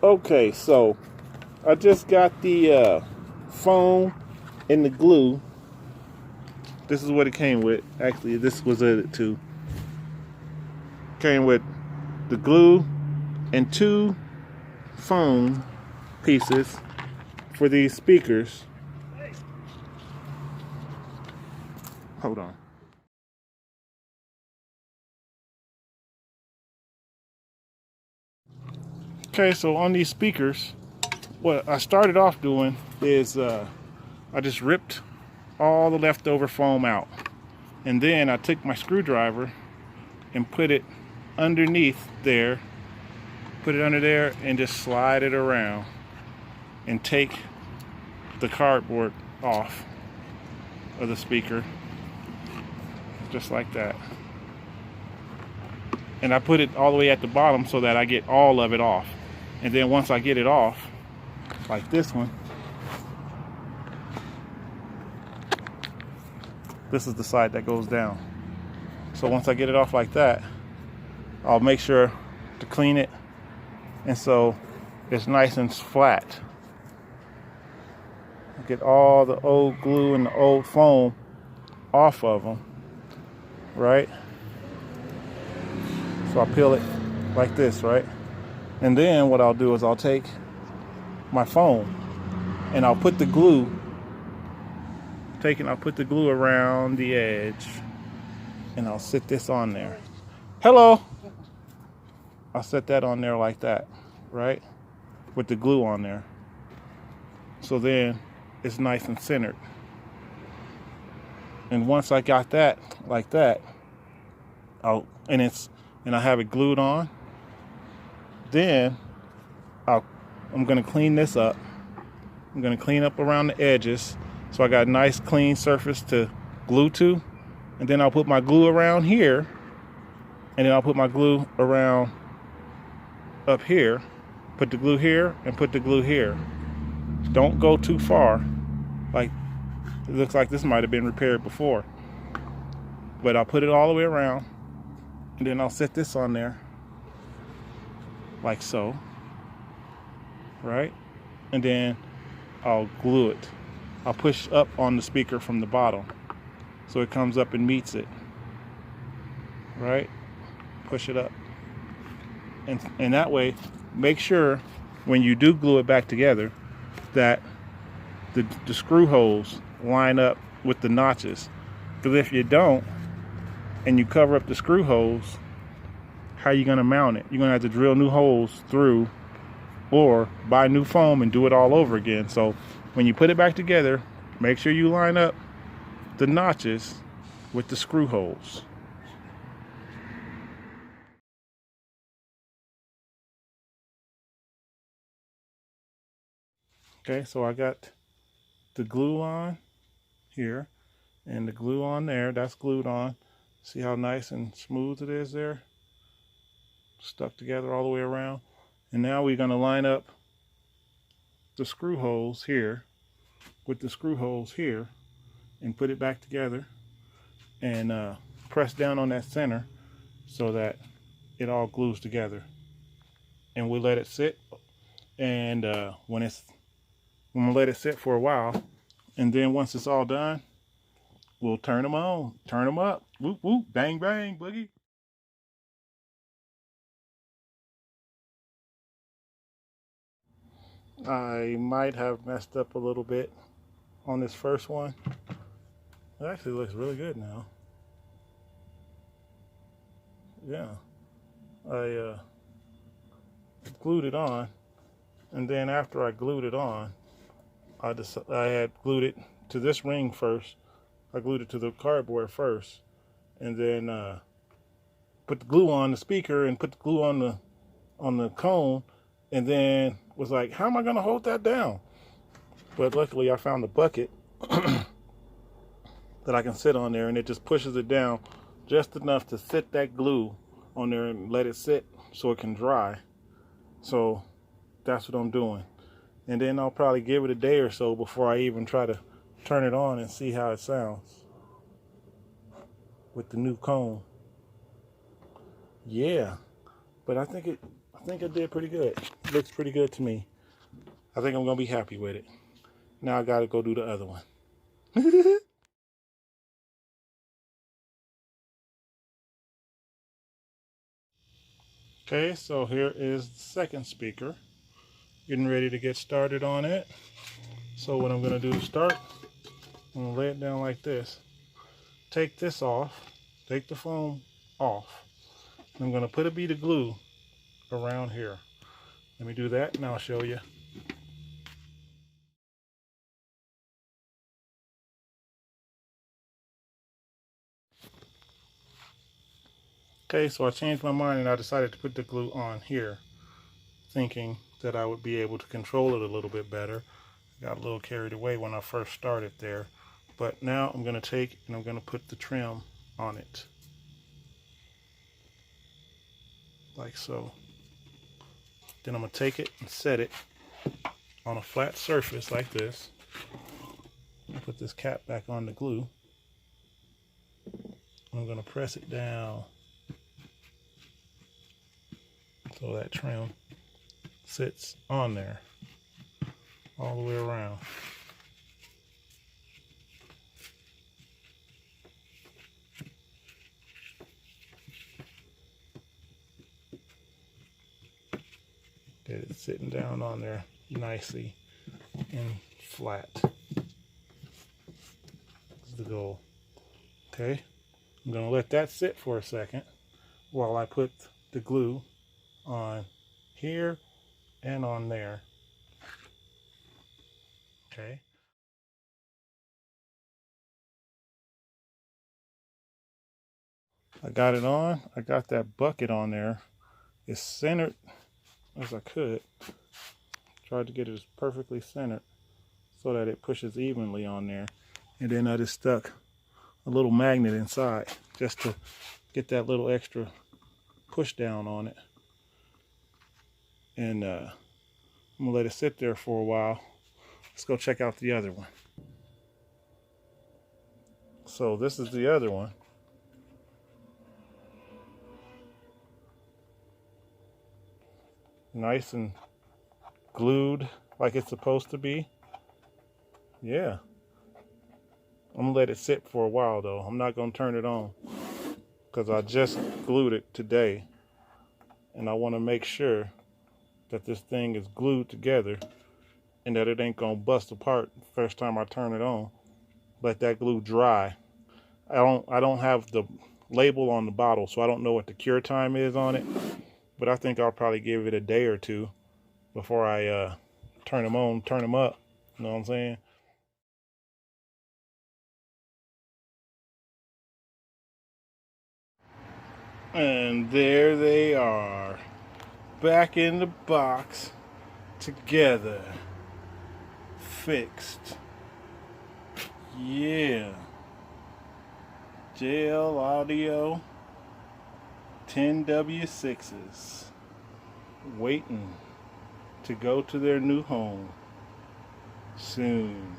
Okay, so I just got the foam and the glue. This is what it came with. Actually, this was it too. Came with the glue and two foam pieces for these speakers. Hold on. Okay, so on these speakers, what I started off doing is I just ripped all the leftover foam out. And then I took my screwdriver and put it underneath there, put it under there and just slide it around and take the cardboard off of the speaker, just like that. And I put it all the way at the bottom so that I get all of it off. And then once I get it off, like this one, this is the side that goes down. So once I get it off like that, I'll make sure to clean it, and so it's nice and flat. Get all the old glue and the old foam off of them, right? So I'll peel it like this, right? And then what I'll do is I'll take my foam and I'll put the glue, I'll put the glue around the edge, and I'll sit this on there. Hello! I'll set that on there like that, right? With the glue on there. So then it's nice and centered. And once I got that like that, and I have it glued on, then I'm gonna clean this up. I'm gonna clean up around the edges so I got a nice clean surface to glue to. And then I'll put my glue around here, and then I'll put my glue around up here, put the glue here and put the glue here. Don't go too far. Like, it looks like this might have been repaired before, but I'll put it all the way around, and then I'll set this on there like so, right? And then I'll glue it. I'll push up on the speaker from the bottom so it comes up and meets it, right? Push it up, and that way, make sure when you do glue it back together that the screw holes line up with the notches. Because if you don't, and you cover up the screw holes, how are you going to mount it? You're going to have to drill new holes through, or buy new foam and do it all over again. So when you put it back together, make sure you line up the notches with the screw holes. Okay, so I got the glue on here and the glue on there. That's glued on. See how nice and smooth it is there? Stuck together all the way around. And now we're going to line up the screw holes here with the screw holes here and put it back together and press down on that center so that it all glues together. And we'll let it sit, and when we'll let it sit for a while, and then once it's all done, we'll turn them on, turn them up, whoop whoop, bang bang, boogie. I might have messed up a little bit on this first one. It actually looks really good now. Yeah, I glued it on, and then after I glued it on, I had glued it to this ring first. I glued it to the cardboard first, and then put the glue on the speaker and put the glue on the cone, and then was like, how am I gonna hold that down? But luckily I found a bucket that I can sit on there, and it just pushes it down just enough to sit that glue on there and let it sit so it can dry. So that's what I'm doing. And then I'll probably give it a day or so before I even try to turn it on and see how it sounds with the new cone. Yeah, but I think I think I did pretty good. It looks pretty good to me. I think I'm gonna be happy with it. Now I gotta go do the other one. Okay, so here is the second speaker. Getting ready to get started on it. So what I'm gonna do to start, I'm gonna lay it down like this. Take this off, take the foam off. I'm gonna put a bead of glue around here. Let me do that and I'll show you. Okay, so I changed my mind and I decided to put the glue on here, thinking that I would be able to control it a little bit better. Got a little carried away when I first started there. But now I'm going to take and I'm going to put the trim on it. Like so. Then I'm going to take it and set it on a flat surface like this. Put this cap back on the glue. I'm going to press it down so that trim sits on there all the way around. Get it sitting down on there nicely and flat. That's the goal. Okay, I'm going to let that sit for a second while I put the glue on here and on there. Okay. I got it on. I got that bucket on there. It's centered as I could. Tried to get it as perfectly centered so that it pushes evenly on there. And then I just stuck a little magnet inside just to get that little extra push down on it. And I'm gonna let it sit there for a while. Let's go check out the other one. So this is the other one. Nice and glued like it's supposed to be. Yeah. I'm gonna let it sit for a while though. I'm not gonna turn it on because I just glued it today. And I wanna make sure that this thing is glued together and that it ain't gonna bust apart the first time I turn it on. Let that glue dry. I don't have the label on the bottle, so I don't know what the cure time is on it. But I think I'll probably give it a day or two before I turn them on, turn them up. You know what I'm saying? And there they are, back in the box, together, fixed. Yeah. JL Audio 10W6s, waiting to go to their new home soon.